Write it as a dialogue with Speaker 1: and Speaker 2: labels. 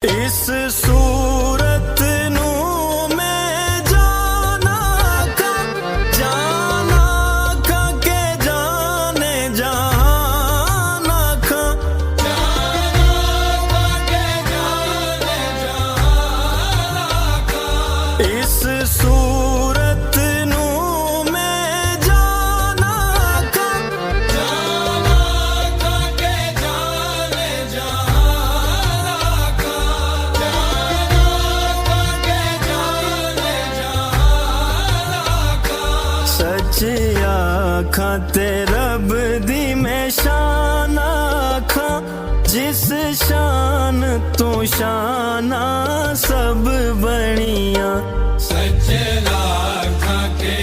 Speaker 1: इस सूरत नू मैं जाना खा के जाने जाना खा इस सूरत नू मैं जाना खा के जाने सच आखा ते रब दी मैं शान आखा जिस शान तो शाना सब बनिया
Speaker 2: सच आखा के